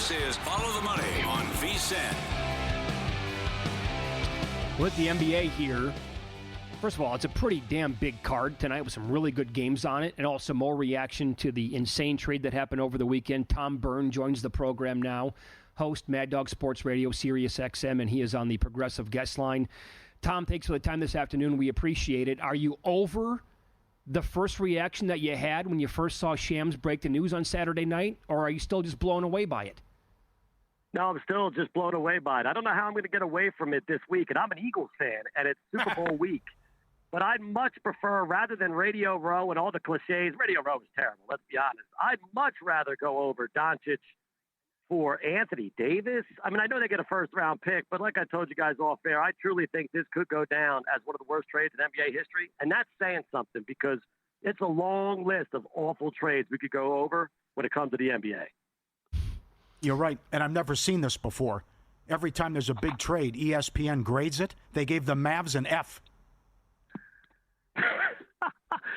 This is Follow the Money on VSiN. With the NBA here, first of all, it's a pretty damn big card tonight with some really good games on it, and also more reaction to the insane trade that happened over the weekend. Tom Byrne joins the program now, host Mad Dog Sports Radio, Sirius XM, and he is on the Progressive guest line. Tom, thanks for the time this afternoon. We appreciate it. Are you over the first reaction that you had when you first saw Shams break the news on Saturday night, or are you still just blown away by it? No, I'm still just blown away by it. I don't know how I'm going to get away from it this week, and I'm an Eagles fan, and it's Super Bowl week. But I'd much prefer, rather than Radio Row and all the cliches, Radio Row is terrible, let's be honest. I'd much rather go over Doncic for Anthony Davis. I mean, I know they get a first-round pick, but like I told you guys off air, I truly think this could go down as one of the worst trades in NBA history, and that's saying something because it's a long list of awful trades we could go over when it comes to the NBA. You're right, and I've never seen this before. Every time there's a big trade, ESPN grades it. They gave the Mavs an F.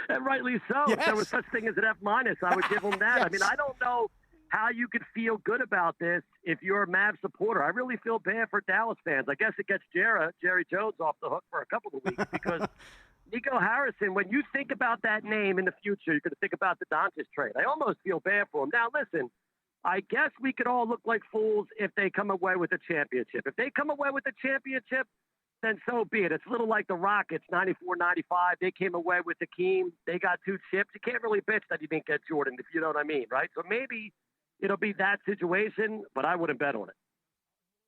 And rightly so. Yes. If there was such thing as an F-, I would give them that. Yes. I mean, I don't know how you could feel good about this if you're a Mavs supporter. I really feel bad for Dallas fans. I guess it gets Jerry Jones off the hook for a couple of weeks because Nico Harrison, when you think about that name in the future, you're going to think about the Doncic trade. I almost feel bad for him. Now, listen, I guess we could all look like fools if they come away with a championship. If they come away with a championship, then so be it. It's a little like the Rockets, 94, 95. They came away with Hakeem. They got 2 chips. You can't really bitch that you didn't get Jordan, if you know what I mean, right? So maybe it'll be that situation, but I wouldn't bet on it.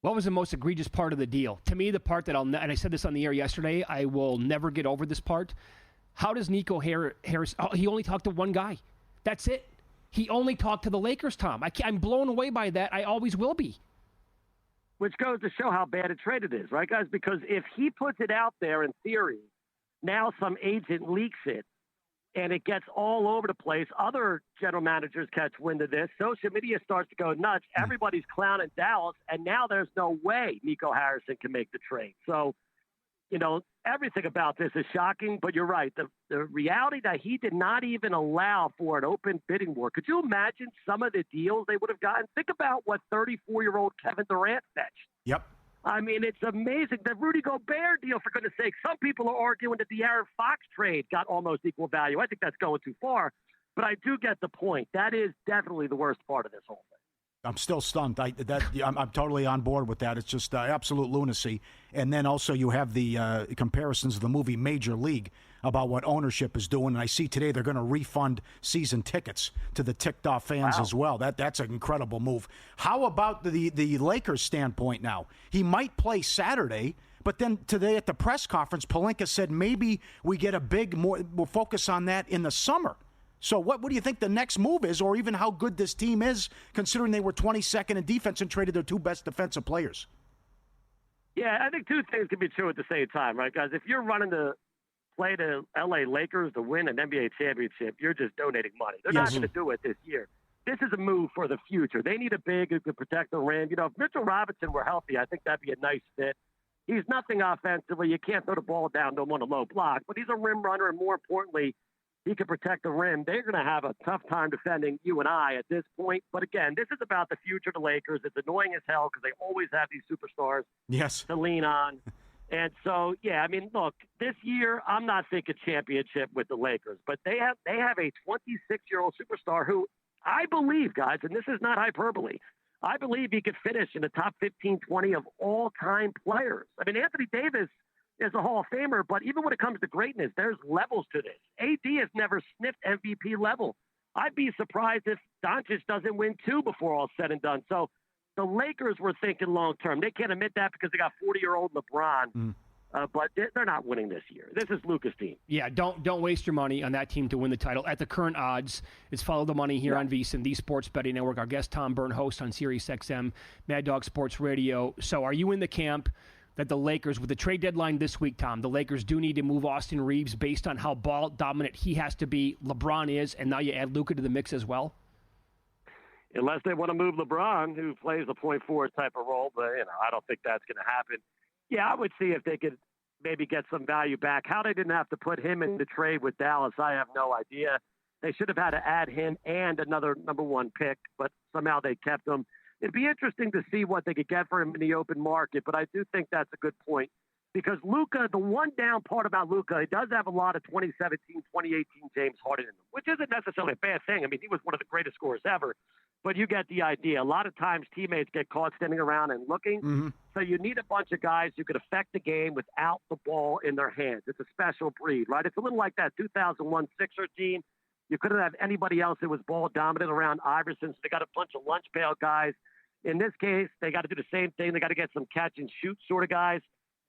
What was the most egregious part of the deal? To me, the part that and I said this on the air yesterday, I will never get over this part. How does Nico Harris, he only talked to one guy. That's it. He only talked to the Lakers, Tom. I'm blown away by that. I always will be. Which goes to show how bad a trade it is, right, guys? Because if he puts it out there in theory, now some agent leaks it, and it gets all over the place. Other general managers catch wind of this. Social media starts to go nuts. Everybody's clowning Dallas, and now there's no way Nico Harrison can make the trade. So, you know, everything about this is shocking, but you're right. The reality that he did not even allow for an open bidding war. Could you imagine some of the deals they would have gotten? Think about what 34-year-old Kevin Durant fetched. Yep. I mean, it's amazing. The Rudy Gobert deal, for goodness sake. Some people are arguing that the Aaron Fox trade got almost equal value. I think that's going too far, but I do get the point. That is definitely the worst part of this whole thing. I'm still stunned. I'm totally on board with that. It's just absolute lunacy. And then also you have the comparisons of the movie Major League about what ownership is doing. And I see today they're going to refund season tickets to the ticked-off fans as well. That's an incredible move. How about the Lakers' standpoint now? He might play Saturday, but then today at the press conference, Pelinka said maybe we get we'll focus on that in the summer. So what do you think the next move is, or even how good this team is, considering they were 22nd in defense and traded their 2 best defensive players? Yeah, I think 2 things can be true at the same time, right, guys? If you're running to play the L.A. Lakers to win an NBA championship, you're just donating money. They're not going to do it this year. This is a move for the future. They need a big who can protect the rim. You know, if Mitchell Robinson were healthy, I think that'd be a nice fit. He's nothing offensively. You can't throw the ball down, don't want a low block, but he's a rim runner, and more importantly, he can protect the rim. They're going to have a tough time defending you and I at this point. But again, this is about the future of the Lakers. It's annoying as hell because they always have these superstars to lean on. And so, yeah, I mean, look, this year I'm not thinking championship with the Lakers, but they have a 26-year-old superstar who I believe, guys, and this is not hyperbole, I believe he could finish in the top 15, 20 of all-time players. I mean, Anthony Davis is a Hall of Famer, but even when it comes to greatness, there's levels to this. AD has never sniffed MVP level. I'd be surprised if Doncic doesn't win 2 before all's said and done. So the Lakers were thinking long-term. They can't admit that because they got 40-year-old LeBron, but they're not winning this year. This is Luka's team. Yeah, don't waste your money on that team to win the title. At the current odds, it's Follow the Money here on VSiN, the Sports Betting Network. Our guest, Tom Byrne, host on Sirius XM, Mad Dog Sports Radio. So are you in the camp that the Lakers, with the trade deadline this week, Tom, the Lakers do need to move Austin Reeves based on how ball dominant he has to be, LeBron is, and now you add Luka to the mix as well? Unless they want to move LeBron, who plays a point forward type of role, but I don't think that's going to happen. Yeah, I would see if they could maybe get some value back. How they didn't have to put him in the trade with Dallas, I have no idea. They should have had to add him and another number 1 pick, but somehow they kept him. it'd be interesting to see what they could get for him in the open market. But I do think that's a good point because Luka, the one down part about Luka, he does have a lot of 2017, 2018 James Harden in him, which isn't necessarily a bad thing. I mean, he was one of the greatest scorers ever. But you get the idea. A lot of times teammates get caught standing around and looking. Mm-hmm. So you need a bunch of guys who could affect the game without the ball in their hands. It's a special breed, right? It's a little like that 2001 Sixer team. You couldn't have anybody else that was ball dominant around Iverson, so they got a bunch of lunch pail guys. In this case, they got to do the same thing. They got to get some catch and shoot sort of guys.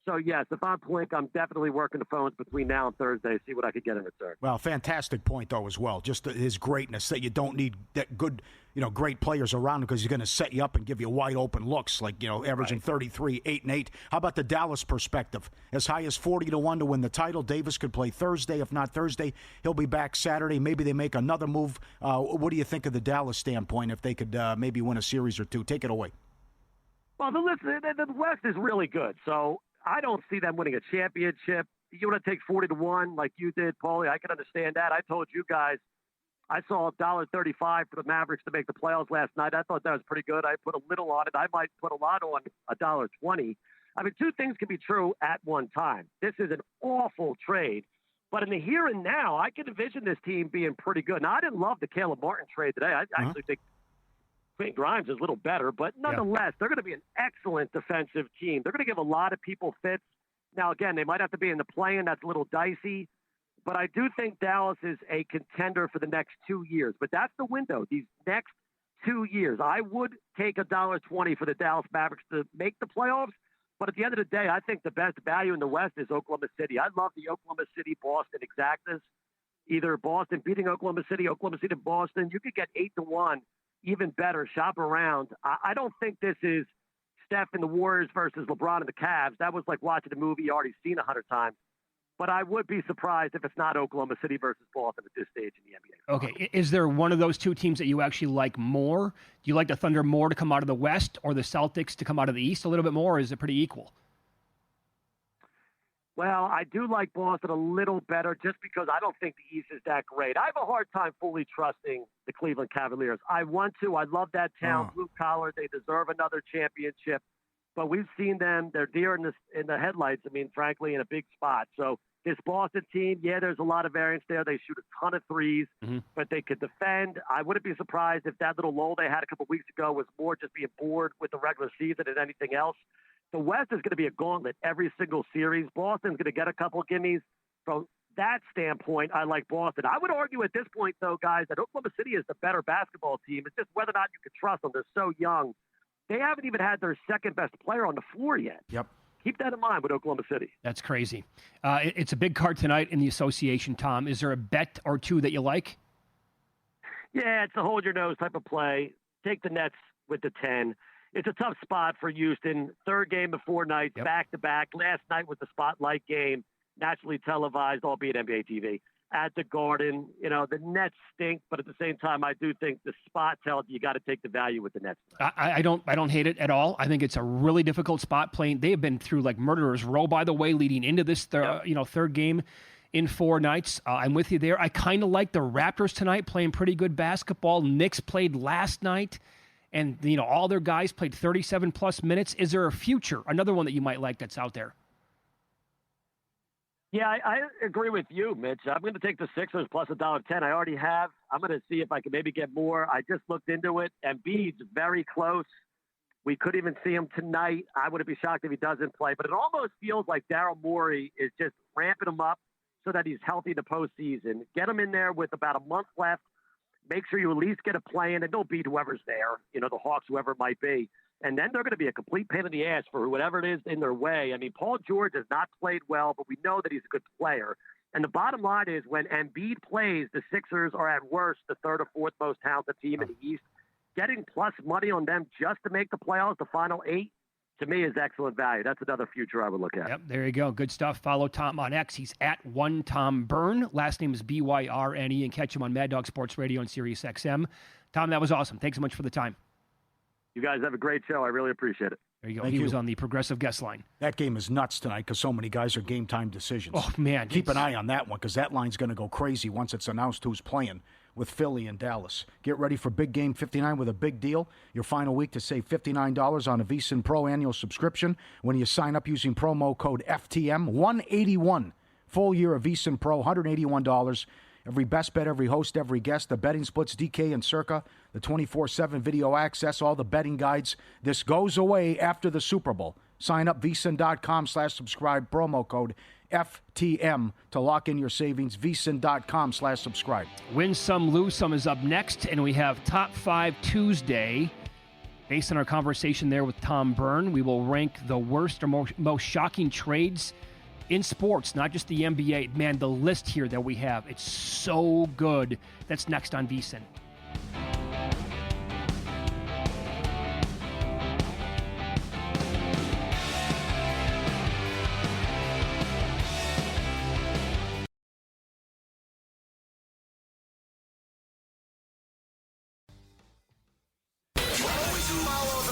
So, yes, if I'm Plink, I'm definitely working the phones between now and Thursday, see what I could get in return. Well, fantastic point, though, as well. Just his greatness, that you don't need that good, great players around him because he's going to set you up and give you wide open looks, like, averaging 33, 8-8. How about the Dallas perspective? As high as 40-1 to win the title. Davis could play Thursday. If not Thursday, he'll be back Saturday. Maybe they make another move. What do you think of the Dallas standpoint if they could maybe win a series or two? Take it away. Well, the West is really good, so I don't see them winning a championship. You want to take 40-1 like you did, Paulie? I can understand that. I told you guys I saw $1.35 for the Mavericks to make the playoffs last night. I thought that was pretty good. I put a little on it. I might put a lot on $1.20. I mean, two things can be true at one time. This is an awful trade. But in the here and now, I can envision this team being pretty good. Now, I didn't love the Caleb Martin trade today. I actually think Quentin Grimes is a little better, but nonetheless, they're going to be an excellent defensive team. They're going to give a lot of people fits. Now, again, they might have to be in the play-in. That's a little dicey. But I do think Dallas is a contender for the next 2 years. But that's the window, these next 2 years. I would take $1.20 for the Dallas Mavericks to make the playoffs. But at the end of the day, I think the best value in the West is Oklahoma City. I love the Oklahoma City-Boston exactas. Either Boston beating Oklahoma City Boston. You could get 8-1. Even better, shop around. I don't think this is Steph and the Warriors versus LeBron and the Cavs. That was like watching a movie you already seen 100 times. But I would be surprised if it's not Oklahoma City versus Boston at this stage in the NBA. Okay, is there one of those two teams that you actually like more? Do you like the Thunder more to come out of the West or the Celtics to come out of the East a little bit more, or is it pretty equal? Well, I do like Boston a little better just because I don't think the East is that great. I have a hard time fully trusting the Cleveland Cavaliers. I want to. I love that town, blue collar. They deserve another championship. But we've seen them. They're deer in the headlights, I mean, frankly, in a big spot. So this Boston team, there's a lot of variance there. They shoot a ton of threes, but they could defend. I wouldn't be surprised if that little lull they had a couple weeks ago was more just being bored with the regular season than anything else. The West is going to be a gauntlet every single series. Boston's going to get a couple of gimmies. From that standpoint, I like Boston. I would argue at this point, though, guys, that Oklahoma City is the better basketball team. It's just whether or not you can trust them. They're so young. They haven't even had their second-best player on the floor yet. Yep. Keep that in mind with Oklahoma City. That's crazy. It's a big card tonight in the association, Tom. Is there a bet or two that you like? Yeah, it's a hold-your-nose type of play. Take the Nets with the 10. It's a tough spot for Houston. Third game of 4 nights, back-to-back. Last night was the spotlight game, nationally televised, albeit NBA TV, at the Garden. The Nets stink, but at the same time, I do think the spot tells you got to take the value with the Nets. I don't hate it at all. I think it's a really difficult spot playing. They have been through like murderer's row, by the way, leading into this third game in 4 nights. I'm with you there. I kind of like the Raptors tonight playing pretty good basketball. Knicks played last night. And, all their guys played 37-plus minutes. Is there a future, another one that you might like that's out there? Yeah, I agree with you, Mitch. I'm going to take the Sixers plus $1.10. I already have. I'm going to see if I can maybe get more. I just looked into it. Embiid's very close. We could even see him tonight. I wouldn't be shocked if he doesn't play. But it almost feels like Daryl Morey is just ramping him up so that he's healthy in the postseason. Get him in there with about a month left. Make sure you at least get a play in, and don't beat whoever's there, the Hawks, whoever it might be. And then they're going to be a complete pain in the ass for whatever it is in their way. I mean, Paul George has not played well, but we know that he's a good player. And the bottom line is when Embiid plays, the Sixers are at worst the third or fourth most talented team in the East. Getting plus money on them just to make the playoffs, the final 8, to me is excellent value. That's another future I would look at. Yep, there you go. Good stuff. Follow Tom on X. He's at @1TomByrne. Last name is BYRNE, and catch him on Mad Dog Sports Radio and Sirius XM. Tom, that was awesome. Thanks so much for the time. You guys have a great show. I really appreciate it. There you go. He was on the Progressive Guest Line. That game is nuts tonight because so many guys are game time decisions. Oh, man. Keep an eye on that one because that line's going to go crazy once it's announced who's playing. with Philly and Dallas. Get ready for Big Game 59 with a big deal. Your final week to save $59 on a VSiN Pro annual subscription when you sign up using promo code FTM. $181. Full year of VSiN Pro, $181. Every best bet, every host, every guest, the betting splits, DK and Circa, the 24/7 video access, all the betting guides. This goes away after the Super Bowl. Sign up, vsin.com/subscribe, promo code FTM to lock in your savings, vsin.com/subscribe. Win some, lose some is up next, and we have Top 5 Tuesday. Based on our conversation there with Tom Byrne, we will rank the worst or most shocking trades in sports, not just the NBA. Man, the list here that we have, it's so good. That's next on VSiN.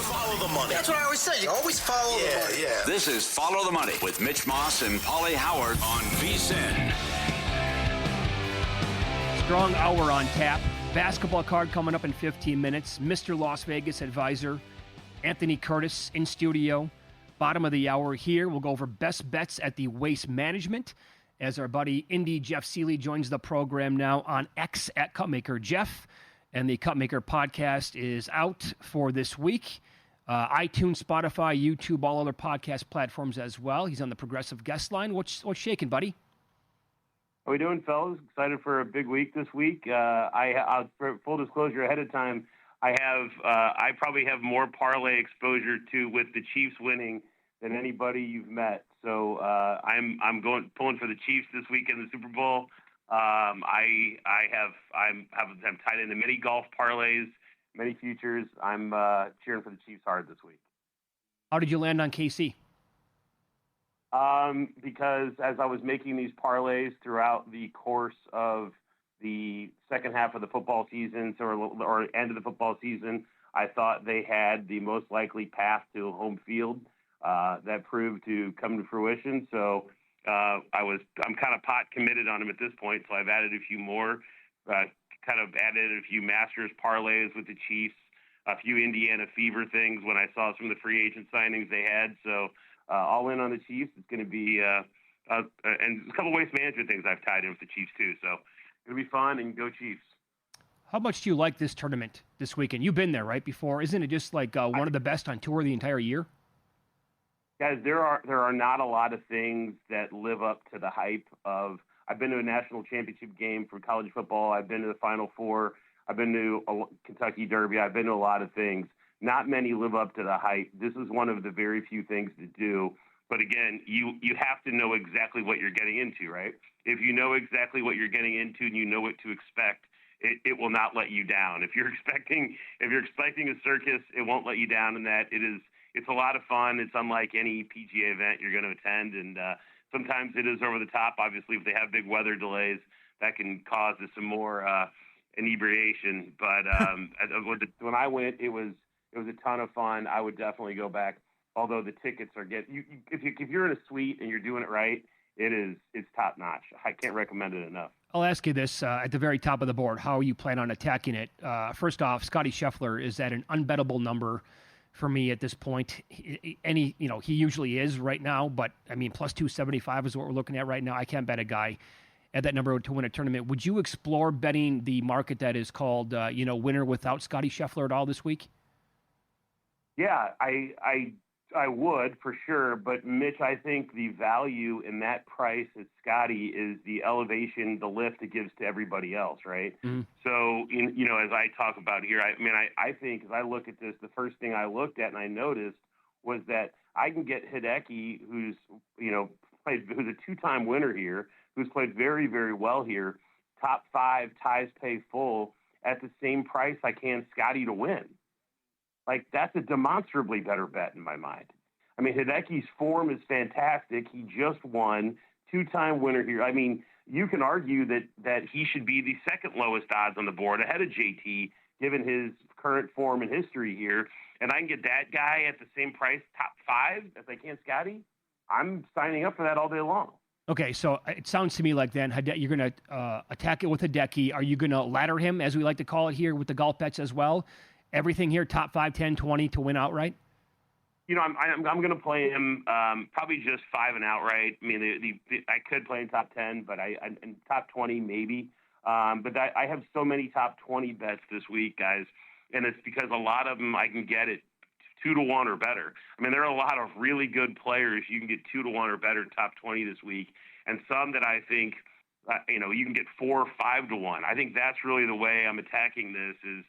Follow the money. That's what I always say. You always follow the money. Yeah. This is Follow the Money with Mitch Moss and Paulie Howard on VSiN. Strong hour on tap. Basketball card coming up in 15 minutes. Mr. Las Vegas advisor Anthony Curtis in studio. Bottom of the hour here. We'll go over best bets at the Waste Management as our buddy Indy Jeff Seeley joins the program now on X at Cupmaker Jeff. And the Cupmaker podcast is out for this week. iTunes, Spotify, YouTube, all other podcast platforms as well. He's on the Progressive Guest Line. What's shaking, buddy? How we doing, fellas? Excited for a big week this week. For full disclosure, ahead of time, I probably have more parlay exposure to with the Chiefs winning than anybody you've met. So I'm pulling for the Chiefs this week in the Super Bowl. I'm tied into many golf parlays, many futures. I'm cheering for the Chiefs hard this week. How did you land on KC? Because as I was making these parlays throughout the course of the second half of the football season, or end of the football season, I thought they had the most likely path to home field. That proved to come to fruition. So I'm kind of pot committed on them at this point. So I've added a few more, kind of added a few Masters parlays with the Chiefs, a few Indiana Fever things when I saw some of the free agent signings they had. So all in on the Chiefs. It's going to be and a couple Waste Management things I've tied in with the Chiefs too. So it's going to be fun, and go Chiefs. How much do you like this tournament this weekend? You've been there, right, before. Isn't it just like one of the best on tour the entire year? Guys, there are not a lot of things that live up to the hype of. I've been to a national championship game for college football. I've been to the Final Four. I've been to a Kentucky Derby. I've been to a lot of things. Not many live up to the hype. This is one of the very few things to do. But again, you have to know exactly what you're getting into, right? If you know exactly what you're getting into and you know what to expect, it will not let you down. If you're expecting a circus, it won't let you down in that. It's a lot of fun. It's unlike any PGA event you're going to attend, and sometimes it is over the top. Obviously, if they have big weather delays, that can cause some more inebriation. But when I went, it was a ton of fun. I would definitely go back. Although the tickets are if you're in a suite and you're doing it right, it's top notch. I can't recommend it enough. I'll ask you this at the very top of the board: how you plan on attacking it? First off, Scotty Scheffler is at an unbettable number for me at this point. He usually is right now, but I mean, plus 275 is what we're looking at right now. I can't bet a guy at that number to win a tournament. Would you explore betting the market that is called, winner without Scotty Scheffler at all this week? Yeah, I would for sure, but Mitch, I think the value in that price at Scotty is the elevation, the lift it gives to everybody else, right? Mm-hmm. So, as I talk about here, I think as I look at this, the first thing I looked at and I noticed was that I can get Hideki, who's a two-time winner here, who's played very, very well here, top 5 ties pay full at the same price I can Scotty to win. Like, that's a demonstrably better bet in my mind. I mean, Hideki's form is fantastic. He just won, two-time winner here. I mean, you can argue that he should be the second lowest odds on the board ahead of JT, given his current form and history here. And I can get that guy at the same price, top 5, as I can Scotty. I'm signing up for that all day long. Okay, so it sounds to me like then you're going to attack it with Hideki. Are you going to ladder him, as we like to call it here, with the golf bets as well? Everything here, top 5, 10, 20 to win outright? I'm going to play him probably just 5 and outright. I mean, I could play in top 10, but in top 20 maybe. But I have so many top 20 bets this week, guys, and it's because a lot of them I can get at 2-1 or better. I mean, there are a lot of really good players you can get 2-1 or better top 20 this week, and some that I think, you can get 4 or 5-1. I think that's really the way I'm attacking this, is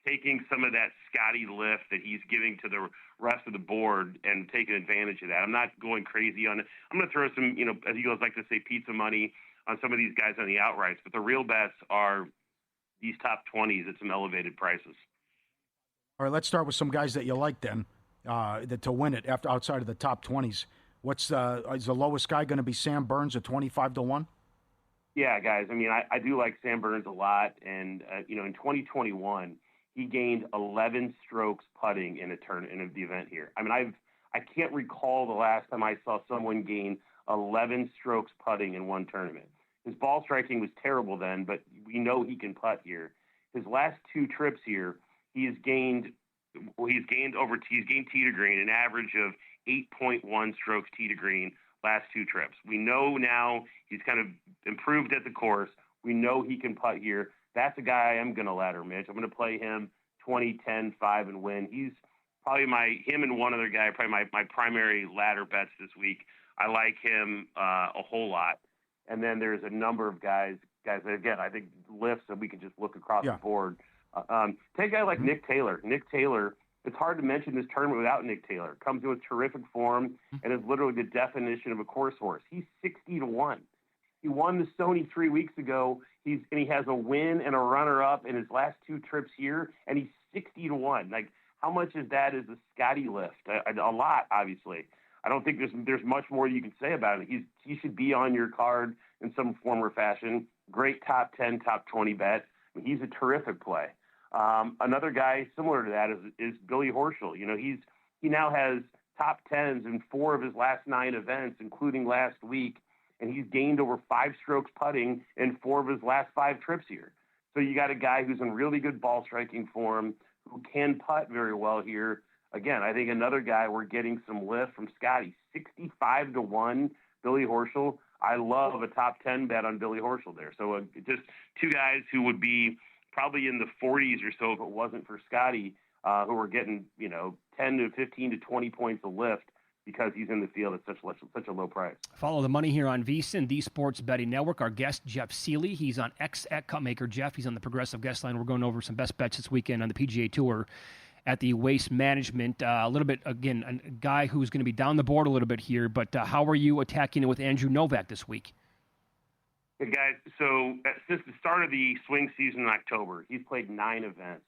taking some of that Scotty lift that he's giving to the rest of the board and taking advantage of that. I'm not going crazy on it. I'm going to throw some, as you guys like to say, pizza money on some of these guys on the outrights, but the real bets are these top 20s at some elevated prices. All right, let's start with some guys that you like then, to win it outside of the top 20s. Is the lowest guy going to be Sam Burns at 25-1? Yeah, guys. I mean, I do like Sam Burns a lot, and in 2021 he gained 11 strokes putting in the event here. I mean, I can't recall the last time I saw someone gain 11 strokes putting in one tournament. His ball striking was terrible then, but we know he can putt here. His last 2 trips here, he's gained tee to green, an average of 8.1 strokes tee to green last 2 trips. We know now he's kind of improved at the course. We know he can putt here. That's a guy I'm going to ladder, Mitch. I'm going to play him 20, 10, 5, and win. He's probably him and one other guy, probably my primary ladder bets this week. I like him a whole lot. And then there's a number of guys that, again, I think lifts that we can just look across the board. Take a guy like Nick Taylor. Nick Taylor, it's hard to mention this tournament without Nick Taylor. Comes in with terrific form and is literally the definition of a course horse. He's 60-1. He won the Sony 3 weeks ago. He has a win and a runner-up in his last 2 trips here, and he's 60-1. Like, how much is that as a Scotty lift? A lot, obviously. I don't think there's much more you can say about it. He should be on your card in some form or fashion. Great top 10, top 20 bet. I mean, he's a terrific play. Another guy similar to that is Billy Horschel. He now has top 10s in 4 of his last 9 events, including last week, and he's gained over 5 strokes putting in 4 of his last 5 trips here. So you got a guy who's in really good ball striking form, who can putt very well here. Again, I think another guy we're getting some lift from Scotty, 65-1, Billy Horschel. I love a top 10 bet on Billy Horschel there. So just 2 guys who would be probably in the 40s or so if it wasn't for Scotty, who are getting 10 to 15 to 20 points of lift because he's in the field at such a low price. Follow the money here on VSiN, the Sports Betting Network. Our guest, Jeff Seeley, he's on X at Cupmaker Jeff. He's on the Progressive Guest Line. We're going over some best bets this weekend on the PGA Tour at the Waste Management. A little bit, again, a guy who's going to be down the board a little bit here, but how are you attacking it with Andrew Novak this week? Hey, guys, so since the start of the swing season in October, he's played 9 events,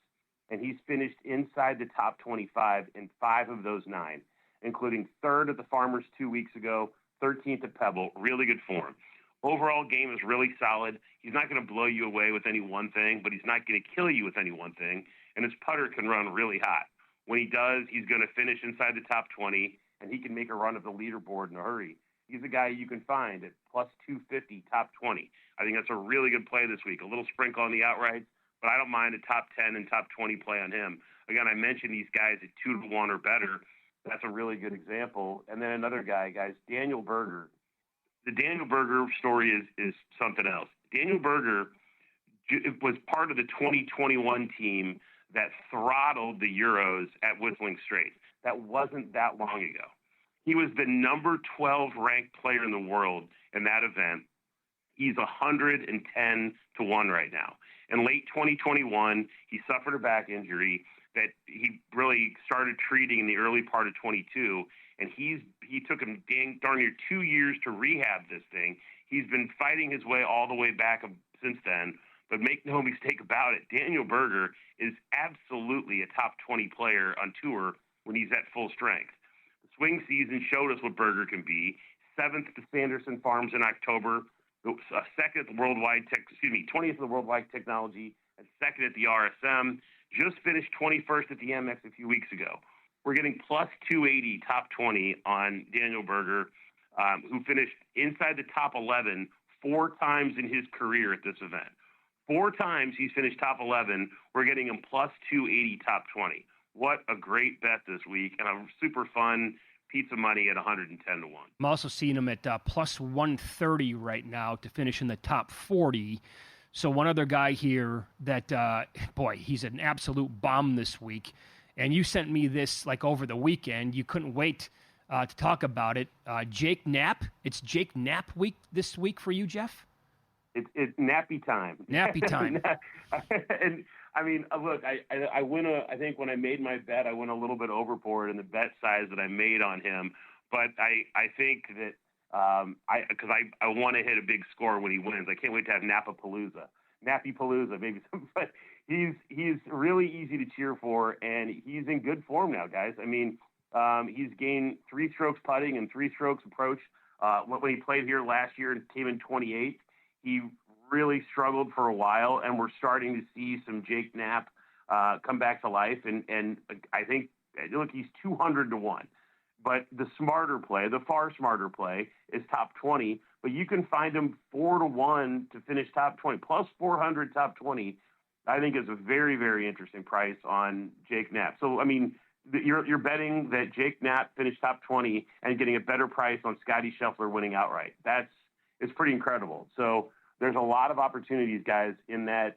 and he's finished inside the top 25 in 5 of those 9, including 3rd at the Farmers 2 weeks ago, 13th at Pebble. Really good form. Overall game is really solid. He's not going to blow you away with any one thing, but he's not going to kill you with any one thing, and his putter can run really hot. When he does, he's going to finish inside the top 20, and he can make a run of the leaderboard in a hurry. He's a guy you can find at plus 250, top 20. I think that's a really good play this week. A little sprinkle on the outrights, but I don't mind a top 10 and top 20 play on him. Again, I mentioned these guys at 2-1 or better. That's a really good example. And then another guy, guys, Daniel Berger. The Daniel Berger story is something else. Daniel Berger was part of the 2021 team that throttled the Euros at Whistling Straits. That wasn't that long ago. He was the number 12 ranked player in the world in that event. He's 110-1 right now. In late 2021, he suffered a back injury that he really started treating in the early part of 22, and he took him darn near 2 years to rehab this thing. He's been fighting his way all the way back since then, but make no mistake about it, Daniel Berger is absolutely a top 20 player on tour when he's at full strength. The swing season showed us what Berger can be. 7th at the Sanderson Farms in October, 2nd at the 20th at the Worldwide Technology, and 2nd at the RSM. Just finished 21st at the MX a few weeks ago. We're getting plus 280 top 20 on Daniel Berger. who finished inside the top 11 4 times in his career at this event. 4 times he's finished top 11. We're getting him plus 280 top 20. What a great bet this week, and a super fun pizza money at 110 to 1. I'm also seeing him at plus 130 right now to finish in the top 40. So one other guy here that, boy, he's an absolute bomb this week. And you sent me this like over the weekend. You couldn't wait to talk about it. Jake Knapp. It's Jake Knapp week this week for you, Jeff? It's nappy time. Nappy time. And I mean, look, I went I think when I made my bet, I went a little bit overboard in the bet size that I made on him. But I think that because I want to hit a big score when he wins. I can't wait to have Nappy Palooza, maybe. But he's really easy to cheer for, and he's in good form now, guys. I mean, he's gained 3 strokes putting and 3 strokes approach. When he played here last year and came in 28th, he really struggled for a while, and we're starting to see some Jake Knapp come back to life. And I think, look, he's 200 to 1. But the smarter play, the far smarter play, is top 20. But you can find him 4 to 1 to finish top 20, plus 400 top 20. I think is a very, very interesting price on Jake Knapp. So I mean, you're betting that Jake Knapp finished top 20 and getting a better price on Scotty Scheffler winning outright. It's pretty incredible. So there's a lot of opportunities, guys, in the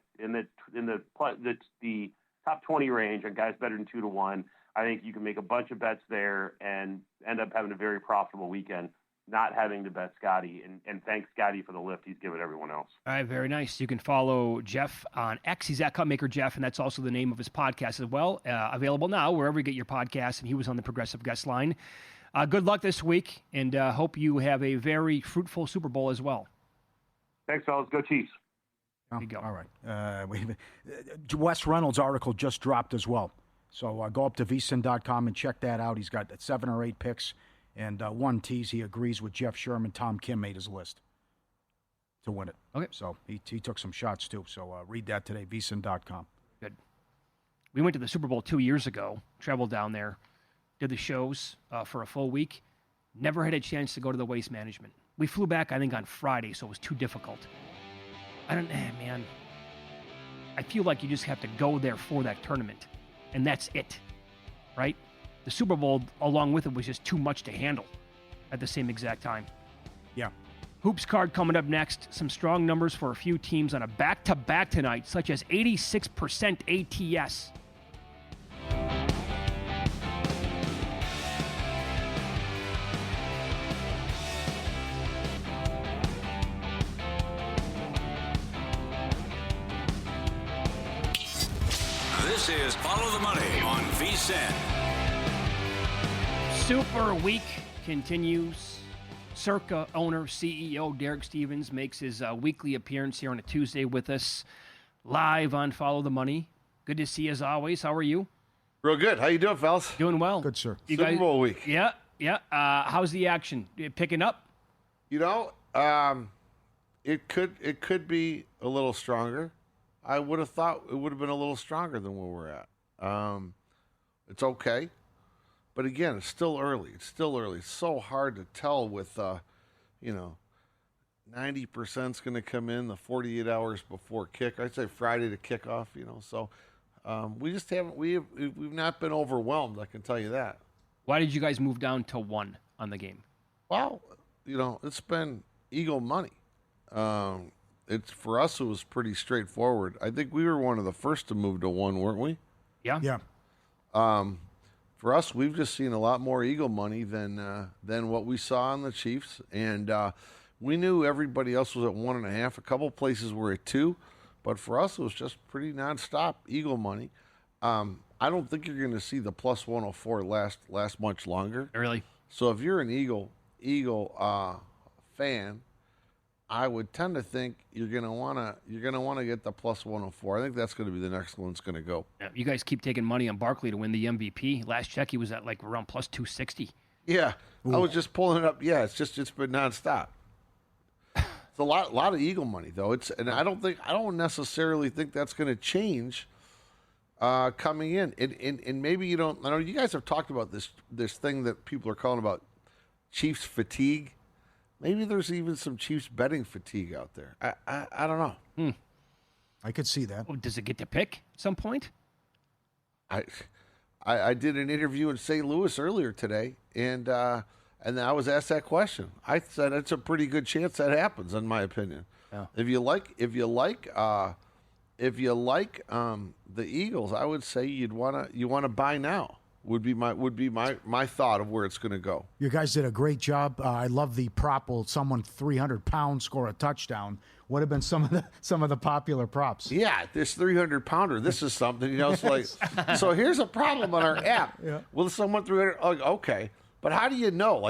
top 20 range on guys better than 2 to 1. I think you can make a bunch of bets there and end up having a very profitable weekend, not having to bet Scotty. And thanks, Scotty, for the lift he's given everyone else. All right, very nice. You can follow Jeff on X. He's at Cupmaker Jeff, and that's also the name of his podcast as well. Available now wherever you get your podcasts, and he was on the Progressive Guest line. Good luck this week, and hope you have a very fruitful Super Bowl as well. Thanks, fellas. Go Chiefs. There you go. All right. Wes Reynolds' article just dropped as well. So go up to vsin.com and check that out. He's got 7 or 8 picks and 1 tease. He agrees with Jeff Sherman. Tom Kim made his list to win it. Okay. So he took some shots too. So read that today, vsin.com. Good. We went to the Super Bowl 2 years ago, traveled down there, did the shows for a full week. Never had a chance to go to the Waste Management. We flew back, I think, on Friday, so it was too difficult. Man. I feel like you just have to go there for that tournament, and that's it, right? The Super Bowl, along with it, was just too much to handle at the same exact time. Yeah. Hoops card coming up next. Some strong numbers for a few teams on a back-to-back tonight, such as 86% ATS. This is Follow the Money on VSiN. Super Week continues. Circa owner, CEO Derek Stevens makes his weekly appearance here on a Tuesday with us, live on Follow the Money. Good to see you as always. How are you? Real good. How you doing, fellas? Doing well. Good, sir. You Super guys, Bowl week. Yeah. How's the action? Picking up? You know, it could be a little stronger. I would have thought it would have been a little stronger than where we're at. It's okay. But again, it's still early. It's so hard to tell with, 90% is going to come in the 48 hours before kick. I'd say Friday to kickoff, So we just we've not been overwhelmed, I can tell you that. Why did you guys move down to 1 on the game? Well, it's been Eagle money. For us, it was pretty straightforward. I think we were one of the first to move to 1, weren't we? Yeah. Yeah. For us, we've just seen a lot more Eagle money than what we saw on the Chiefs, and we knew everybody else was at 1.5. A couple places were at 2, but for us, it was just pretty nonstop Eagle money. I don't think you're going to see the plus 104 last much longer. Really? So if you're an Eagle fan, I would tend to think you're gonna wanna get the plus 104. I think that's going to be the next one that's going to go. Yeah, you guys keep taking money on Barkley to win the MVP. Last check, he was at like around plus 260. Yeah, ooh. I was just pulling it up. Yeah, it's been nonstop. It's a lot of Eagle money though. And I don't necessarily think that's going to change coming in. And maybe you don't. I know you guys have talked about this thing that people are calling about Chiefs fatigue. maybe there's even some Chiefs betting fatigue out there. I don't know. I could see that. Oh, does it get to pick at some point? I did an interview in St. Louis earlier today, and I was asked that question. I said it's a pretty good chance that happens, in my opinion. Yeah. If you like the Eagles, I would say you want to buy now. Would be my thought of where it's going to go. You guys did a great job. I love the prop. Will someone 300 pounds score a touchdown? Would have been some of the popular props. Yeah, this 300-pounder. This is something, It's like, so here's a problem on our app. Yeah. Will someone 300? Okay, but how do you know?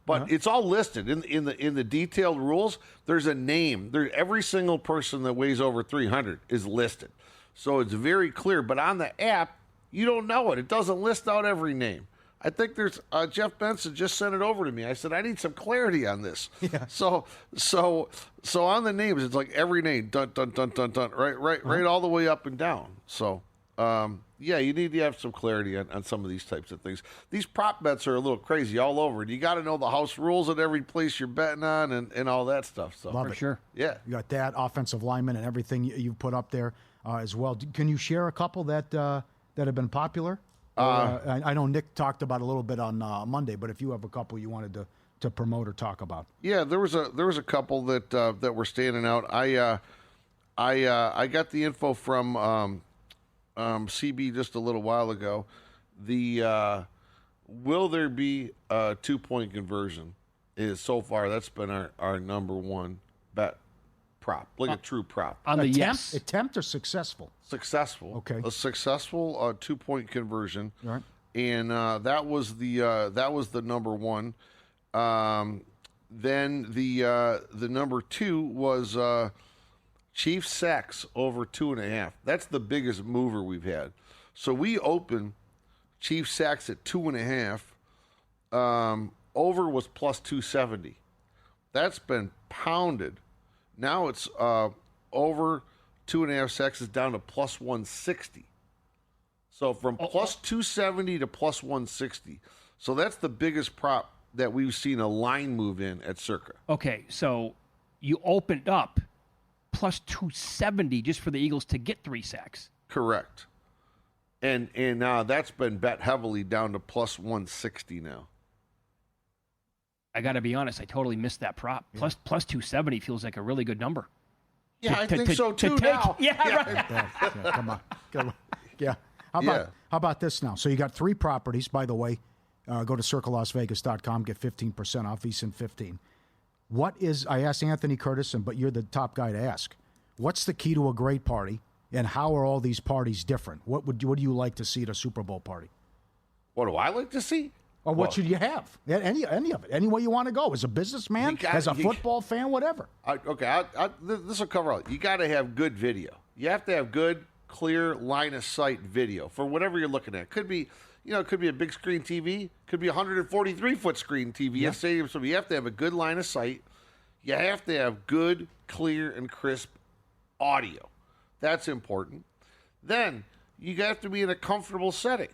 But it's all listed in the detailed rules. There's a name. Every single person that weighs over 300 is listed, so it's very clear. But on the app, you don't know it. It doesn't list out every name. I think there's Jeff Benson just sent it over to me. I said I need some clarity on this. Yeah. So on the names, it's like every name, dun dun dun dun dun, right all the way up and down. So you need to have some clarity on some of these types of things. These prop bets are a little crazy all over. You got to know the house rules at every place you're betting on and all that stuff. So Love For it. sure. yeah. You got that offensive lineman and everything you put up there as well. Can you share a couple that have been popular? I know Nick talked about a little bit on Monday, but if you have a couple you wanted to promote or talk about. Yeah, there was a couple that were standing out. I got the info from CB just a little while ago. The will there be a 2-point conversion is so far that's been our number one bet prop, like a true prop. On the yes. Attempt or successful? Successful. Okay. A successful 2-point conversion. All right. And that was the number one. Then the number two was Chiefs sacks over 2.5. That's the biggest mover we've had. So we opened Chiefs sacks at 2.5. Over was plus 270. That's been pounded. Now it's over 2.5 sacks is down to plus 160. So from plus 270 to plus 160. So that's the biggest prop that we've seen a line move in at Circa. Okay, so you opened up plus 270 just for the Eagles to get 3 sacks. Correct. And now that's been bet heavily down to plus 160 now. I got to be honest, I totally missed that prop. Yeah. Plus 270 feels like a really good number. Yeah, I think so too now. Yeah, right. Yeah, come on. Yeah. How about this now? So you got 3 properties, by the way. Go to CircleLasVegas.com, get 15% off, VSiN 15. I asked Anthony Curtis, but you're the top guy to ask. What's the key to a great party, and how are all these parties different? What do you like to see at a Super Bowl party? What do I like to see? Or what should you have? Any of it. Any way you want to go. As a businessman, as a football fan, whatever. This will cover all. You got to have good video. You have to have good, clear line of sight video for whatever you're looking at. Could be, it could be a big screen TV. Could be a 143-foot screen TV at stadium. So you have to have a good line of sight. You have to have good, clear, and crisp audio. That's important. Then you have to be in a comfortable setting.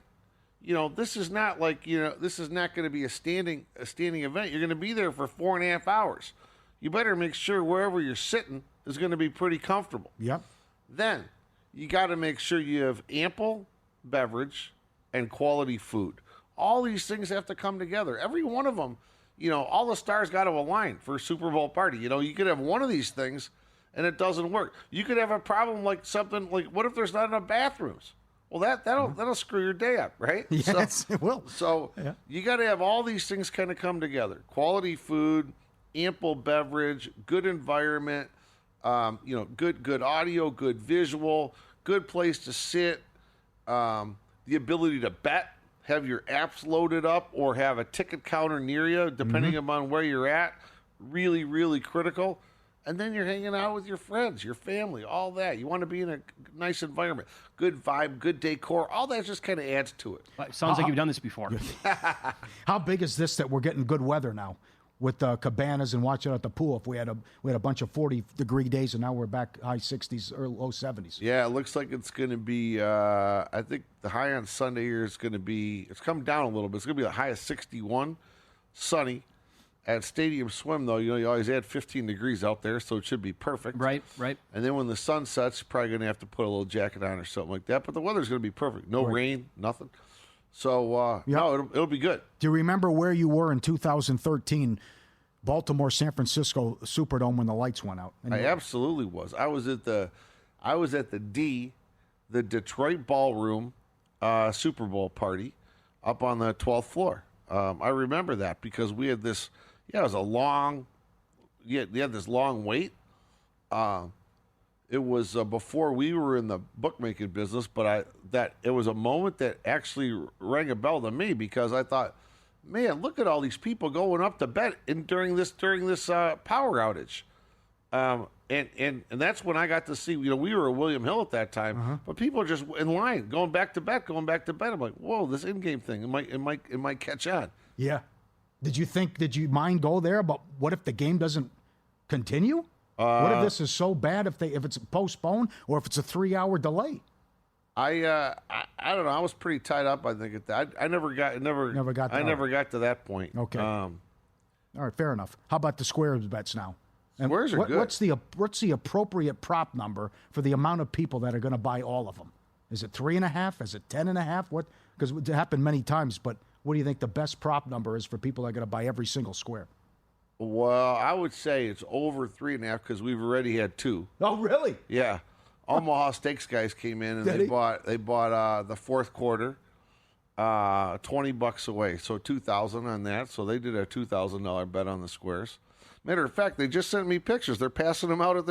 This is not like, this is not going to be a standing event. You're going to be there for 4.5 hours. You better make sure wherever you're sitting is going to be pretty comfortable. Yep. Then you got to make sure you have ample beverage and quality food. All these things have to come together. Every one of them, all the stars got to align for a Super Bowl party. You could have one of these things and it doesn't work. You could have a problem like something like, what if there's not enough bathrooms? Well, that'll screw your day up, right? Yes, it will. So you got to have all these things kind of come together: quality food, ample beverage, good environment, good audio, good visual, good place to sit, the ability to bet, have your apps loaded up, or have a ticket counter near you, depending upon where you're at. Really, really critical. And then you're hanging out with your friends, your family, all that. You want to be in a nice environment. Good vibe, good decor. All that just kind of adds to it. Sounds like you've done this before. How big is this that we're getting good weather now with cabanas and watching at the pool? If we had a bunch of 40-degree days and now we're back high 60s or low 70s. Yeah, it looks like it's going to be, I think the high on Sunday here is going to be, it's come down a little bit. It's going to be the high of 61, sunny. At Stadium Swim, though, you always add 15 degrees out there, so it should be perfect. Right. And then when the sun sets, you're probably going to have to put a little jacket on or something like that. But the weather's going to be perfect. No rain, nothing. So, no, it'll be good. Do you remember where you were in 2013, Baltimore, San Francisco Superdome when the lights went out? I absolutely was. I was at the Detroit Ballroom Super Bowl party up on the 12th floor. I remember that because we had this. Yeah, it was a long. You had this long wait. It was before we were in the bookmaking business, but it was a moment that actually rang a bell to me because I thought, man, look at all these people going up to bet during this power outage. And that's when I got to see. We were at William Hill at that time, but people are just in line, going back to bet. I'm like, whoa, this in-game thing, it might catch on. Yeah. Did you mind go there? But what if the game doesn't continue? What if this is so bad if it's postponed or if it's a 3-hour delay? I don't know. I was pretty tied up. I think at that. I never got to that point. Okay. All right. Fair enough. How about the squares bets now? And squares are good. What's the appropriate prop number for the amount of people that are going to buy all of them? Is it 3.5? Is it 10.5? What? Because it happened many times. But what do you think the best prop number is for people that are going to buy every single square? Well, I would say it's over 3.5 because we've already had 2. Oh, really? Yeah. Omaha Steaks guys came in and they bought the fourth quarter, $20 away, so $2,000 on that. So they did a $2,000 bet on the squares. Matter of fact, they just sent me pictures. They're passing them out at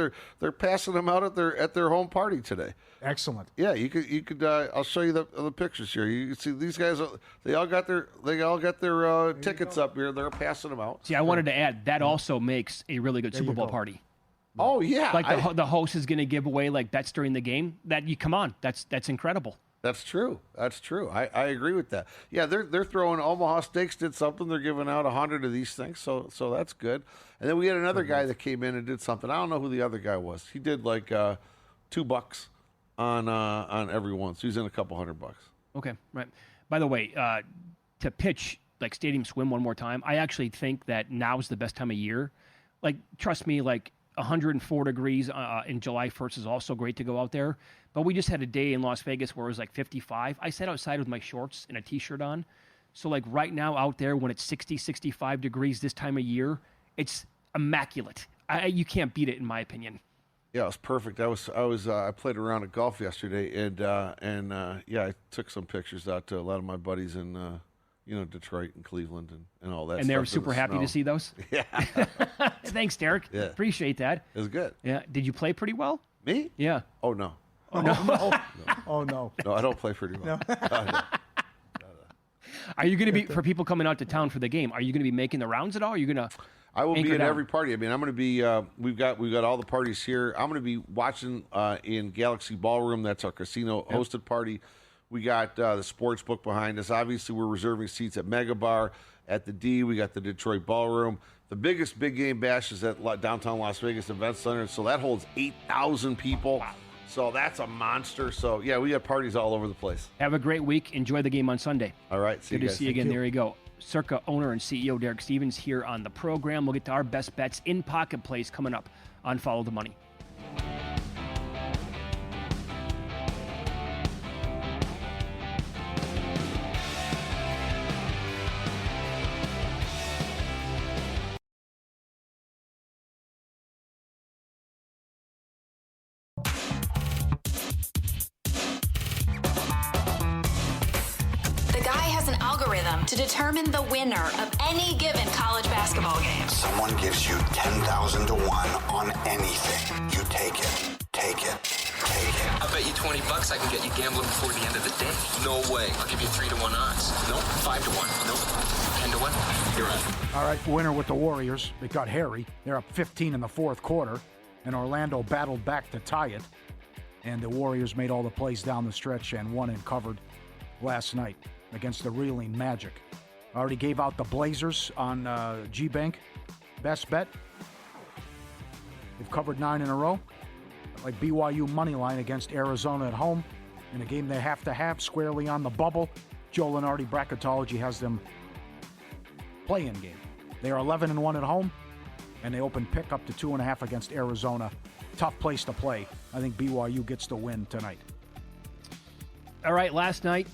their home party today. Excellent. Yeah, you could. I'll show you the pictures here. You can see these guys. They all got their tickets up here. They're passing them out. See, I wanted to add that also makes a really good Super Bowl party. Oh yeah, like the host is going to give away like bets during the game. That's incredible. That's true. I agree with that. Yeah, they're throwing. Omaha Steaks did something. They're giving out 100 of these things. So that's good. And then we had another guy that came in and did something. I don't know who the other guy was. He did like $2 on every one. So he's in a couple $100. Okay, right. By the way, to pitch like Stadium Swim one more time, I actually think that now is the best time of year. Like, trust me, like 104 degrees in July 1st is also great to go out there. But we just had a day in Las Vegas where it was like 55. I sat outside with my shorts and a T-shirt on. So like right now out there when it's 60, 65 degrees this time of year, it's immaculate. You can't beat it in my opinion. Yeah, it was perfect. I played around at golf yesterday and I took some pictures out to a lot of my buddies in Detroit and Cleveland and all that. And they were super happy to see those? Yeah. Thanks, Derek. Yeah. Appreciate that. It was good. Yeah. Did you play pretty well? Me? Yeah. Oh, no. Oh, no. Oh, no. No, I don't play pretty well. No. Are you going to be, for people coming out to town for the game, are you going to be making the rounds at all? Are you going to I will be at every party. I mean, I'm going to be, we've got all the parties here. I'm going to be watching in Galaxy Ballroom. That's our casino-hosted party. We got the sports book behind us. Obviously, we're reserving seats at Mega Bar. At the D, we got the Detroit Ballroom. The biggest big game bash is at downtown Las Vegas Event Center, so that holds 8,000 people. Wow. So that's a monster. So, yeah, we got parties all over the place. Have a great week. Enjoy the game on Sunday. All right. Good to see you again. There you go. Circa owner and CEO Derek Stevens here on the program. We'll get to our best bets in Pocket Plays coming up on Follow the Money. To determine the winner of any given college basketball game. Someone gives you 10,000 to 1 on anything. You take it. Take it. Take it. I bet you $20 I can get you gambling before the end of the day. No way. I'll give you 3 to 1 odds. Nope. 5 to 1. Nope. 10 to 1. You're on. All right, winner with the Warriors. It got hairy. They're up 15 in the fourth quarter, and Orlando battled back to tie it. And the Warriors made all the plays down the stretch and won and covered last night against the reeling Magic. I already gave out the Blazers on G-Bank. Best bet. They've covered 9 in a row. Like BYU money line against Arizona at home in a game they have to have squarely on the bubble. Joe Lenardi Bracketology has them play-in game. They are 11-1 at home, and they open pick up to 2.5 against Arizona. Tough place to play. I think BYU gets the win tonight. All right, last night,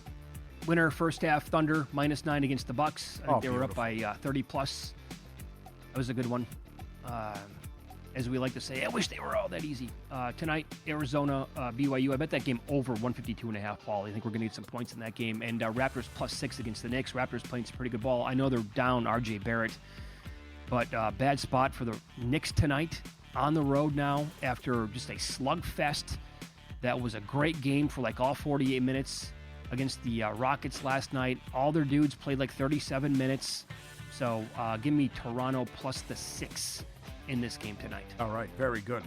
winner first half, Thunder, -9 against the Bucks. I think they were up by 30+. That was a good one. As we like to say, I wish they were all that easy. Tonight, Arizona, BYU. I bet that game over 152.5, Paul. I think we're going to need some points in that game. And Raptors +6 against the Knicks. Raptors playing some pretty good ball. I know they're down R.J. Barrett, but bad spot for the Knicks tonight. On the road now after just a slugfest. That was a great game for like all 48 minutes against the Rockets last night. All their dudes played like 37 minutes. So give me Toronto +6 in this game tonight. All right, very good.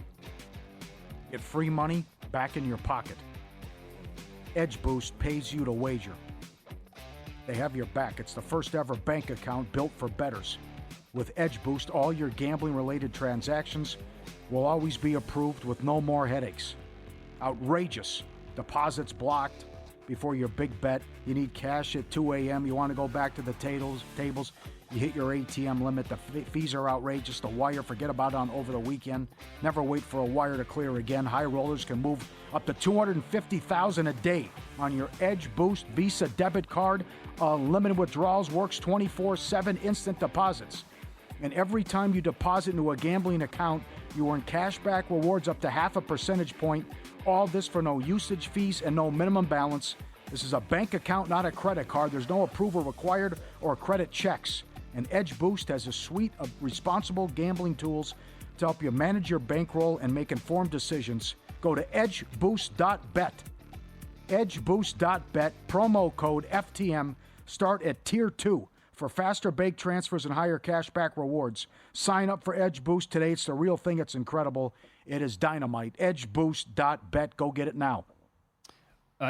Get free money back in your pocket. Edge Boost pays you to wager. They have your back. It's the first ever bank account built for bettors. With Edge Boost, all your gambling-related transactions will always be approved with no more headaches. Outrageous. Deposits blocked before your big bet. You need cash at 2 a.m. You want to go back to the tables. You hit your ATM limit. The fees are outrageous. The wire, forget about it on over the weekend. Never wait for a wire to clear again. High rollers can move up to $250,000 a day on your Edge Boost Visa debit card. Unlimited withdrawals, works 24/7 instant deposits. And every time you deposit into a gambling account, you earn cashback rewards up to 0.5 percentage point. All this for no usage fees and no minimum balance. This is a bank account, not a credit card. There's no approval required or credit checks. And Edge Boost has a suite of responsible gambling tools to help you manage your bankroll and make informed decisions. Go to edgeboost.bet. Edgeboost.bet, promo code FTM. Start at Tier 2 for faster bank transfers and higher cashback rewards. Sign up for Edge Boost today. It's the real thing. It's incredible. It is dynamite. Edgeboost.bet. Go get it now.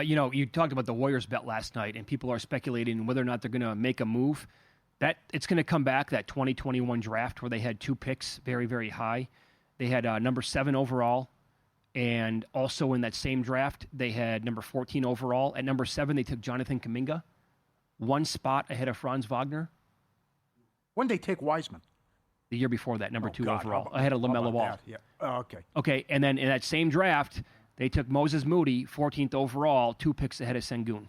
You talked about the Warriors bet last night, and people are speculating whether or not they're going to make a move. That it's going to come back, that 2021 draft where they had 2 picks very, very high. They had number 7 overall, and also in that same draft, they had number 14 overall. At number 7, they took Jonathan Kuminga, 1 spot ahead of Franz Wagner. When did they take Wiseman? The year before that, number 2 overall, ahead of LaMelo Ball. Yeah. Okay. Okay, and then in that same draft, they took Moses Moody, 14th overall, 2 picks ahead of Sengun.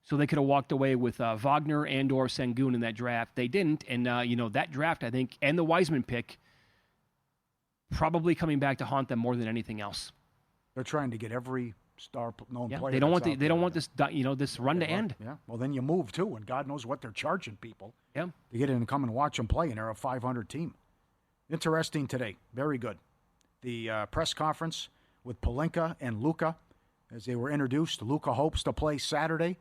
So they could have walked away with Wagner and or Sengun in that draft. They didn't, and that draft, I think, and the Wiseman pick, probably coming back to haunt them more than anything else. They're trying to get every known player. They don't want this this run to end. Yeah. Well, then you move too, and God knows what they're charging people. Yeah. To get in and come and watch them play, and they're a 500 team. Interesting today. Very good. The press conference with Pelinka and Luka, as they were introduced. Luka hopes to play Saturday.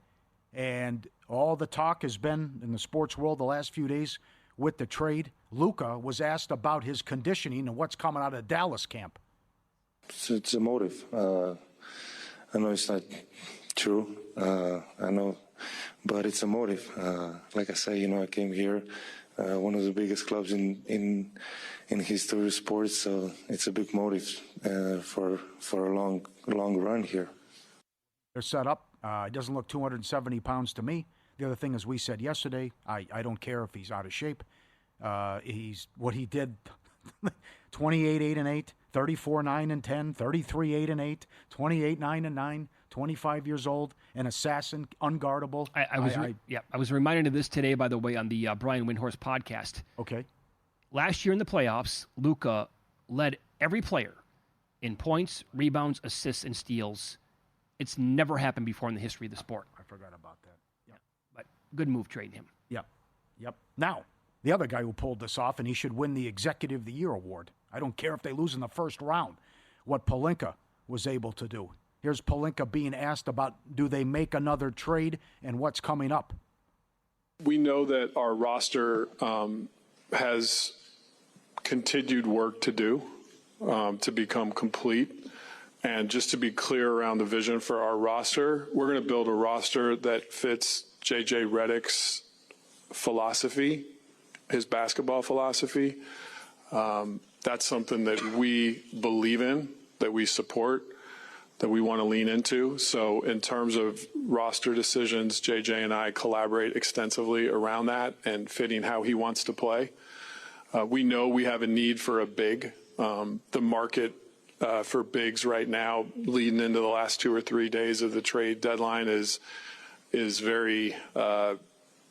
And all the talk has been in the sports world the last few days with the trade. Luka was asked about his conditioning and what's coming out of Dallas camp. It's a motive. I know it's not true. I know, but it's a motive. Like I say, I came here, one of the biggest clubs in history of sports, so it's a big motive for a long run here. They're set up. It doesn't look 270 pounds to me. The other thing, as we said yesterday, I don't care if he's out of shape. He's what he did, 28-8-8, 34-9-10, 33-8-8, 28-9-9, 25 years old, an assassin, unguardable. I was reminded of this today, by the way, on the Brian Windhorst podcast. Okay. Last year in the playoffs, Luka led every player in points, rebounds, assists, and steals. It's never happened before in the history of the sport. I forgot about that. Yeah. But good move trading him. Yep. Now, the other guy who pulled this off, and he should win the Executive of the Year award. I don't care if they lose in the first round, what Pelinka was able to do. Here's Pelinka being asked about, do they make another trade and what's coming up? We know that our roster has continued work to do to become complete. And just to be clear around the vision for our roster, we're going to build a roster that fits J.J. Redick's philosophy, his basketball philosophy. That's something that we believe in, that we support. that we want to lean into. So in terms of roster decisions, JJ and I collaborate extensively around that and fitting how he wants to play. We know we have a need for a big. The market for bigs right now, leading into the last 2 or 3 days of the trade deadline, is very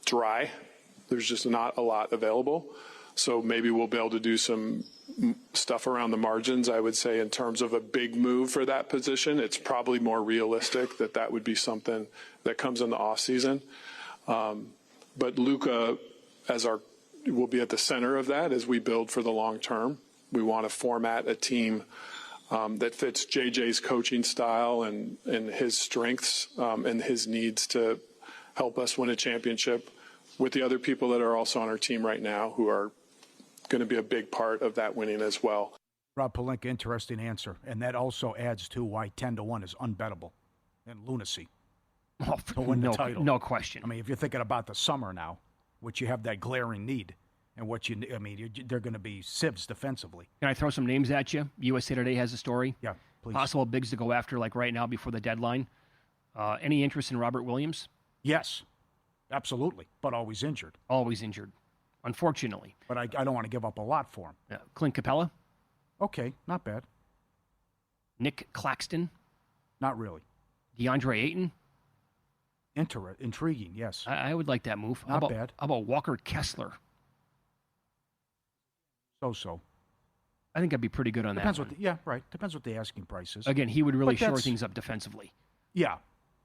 dry. There's just not a lot available. So maybe we'll be able to do some stuff around the margins. I would say in terms of a big move for that position, it's probably more realistic that would be something that comes in the off season. But Luka will be at the center of that as we build for the long term. We want to format a team that fits JJ's coaching style and his strengths and his needs to help us win a championship with the other people that are also on our team right now who are going to be a big part of that winning as well. Rob Pelinka, interesting answer. And that also adds to why 10-1 is unbettable and lunacy to win the title. No question. I mean, if you're thinking about the summer now, which you have that glaring need, and they're going to be sieves defensively. Can I throw some names at you? USA Today has a story. Yeah, please. Possible bigs to go after, like right now before the deadline. Any interest in Robert Williams? Yes, absolutely, but always injured. Always injured, unfortunately. But I don't want to give up a lot for him. Yeah. Clint Capella? Okay, not bad. Nick Claxton? Not really. DeAndre Ayton? Intriguing, yes. I would like that move. Not bad. How about Walker Kessler? So. I think I'd be pretty good on Depends that. Right. Depends what the asking price is. Again, he would really shore things up defensively. Yeah,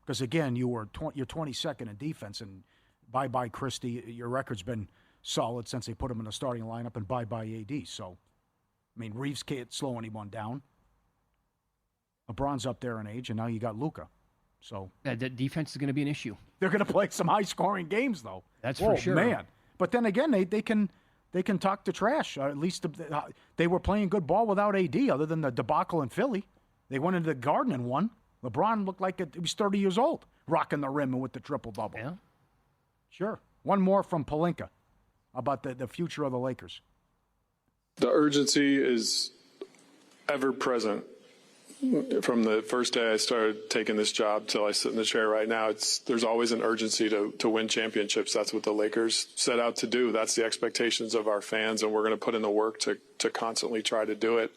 because again, you're 22nd in defense, and bye Christie. Your record's been solid since they put him in the starting lineup, and bye AD. So, I mean, Reeves can't slow anyone down. LeBron's up there in age, and now you got Luka. So the defense is going to be an issue. They're going to play some high-scoring games, though. That's for sure, man. But then again, they can talk to trash. At least they were playing good ball without AD, other than the debacle in Philly. They went into the Garden and won. LeBron looked like he was 30 years old, rocking the rim and with the triple-double. Yeah. Sure. One more from Pelinka about the future of the Lakers. The urgency is ever present. From the first day I started taking this job till I sit in the chair right now, there's always an urgency to win championships. That's what the Lakers set out to do. That's the expectations of our fans, and we're going to put in the work to constantly try to do it.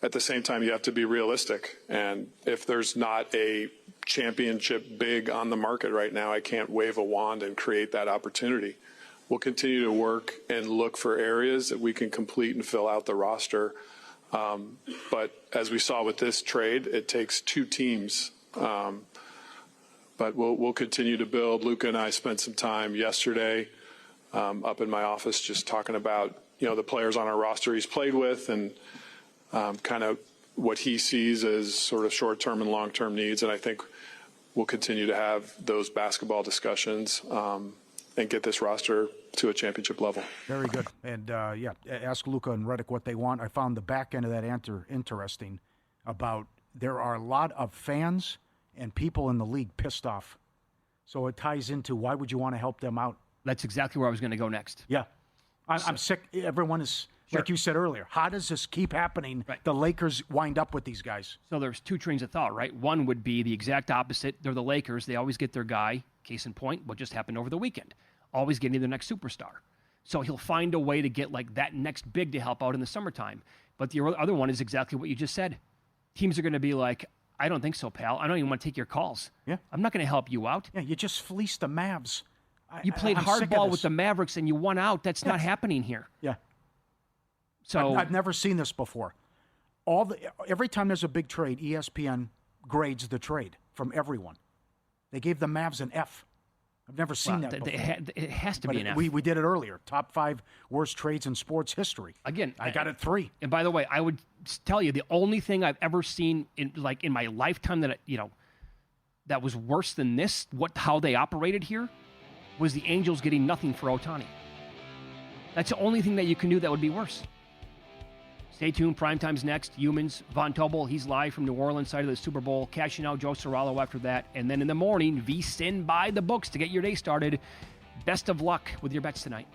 At the same time, you have to be realistic. And if there's not a championship big on the market right now, I can't wave a wand and create that opportunity. We'll continue to work and look for areas that we can complete and fill out the roster. But as we saw with this trade, it takes two teams. But we'll continue to build. Luka and I spent some time yesterday up in my office just talking about the players on our roster he's played with and kind of what he sees as sort of short-term and long-term needs. And I think we'll continue to have those basketball discussions and get this roster to a championship level. Very good. And, ask Luka and Redick what they want. I found the back end of that answer interesting about there are a lot of fans and people in the league pissed off. So it ties into why would you want to help them out? That's exactly where I was going to go next. Yeah. I'm sick. Everyone is, like you said earlier, how does this keep happening? Right. The Lakers wind up with these guys. So there's two trains of thought, right? One would be the exact opposite. They're the Lakers. They always get their guy. Case in point, what just happened over the weekend. Always getting their next superstar. So he'll find a way to get like that next big to help out in the summertime. But the other one is exactly what you just said. Teams are going to be like, I don't think so, pal. I don't even want to take your calls. Yeah. I'm not going to help you out. Yeah, you just fleeced the Mavs. You played hardball with the Mavericks and you won out. That's not happening here. Yeah. So I've never seen this before. Every time there's a big trade, ESPN grades the trade from everyone. They gave the Mavs an F. I've never seen that before. It has to be an F. We did it earlier. Top 5 worst trades in sports history. Again, I got it 3. And by the way, I would tell you the only thing I've ever seen in my lifetime that was worse than this, how they operated here, was the Angels getting nothing for Ohtani. That's the only thing that you can do that would be worse. Stay tuned. Primetime's next. Humans. Von Tobel, he's live from New Orleans side of the Super Bowl. Cashing out Joe Serralo after that. And then in the morning, VSiN by the books to get your day started. Best of luck with your bets tonight.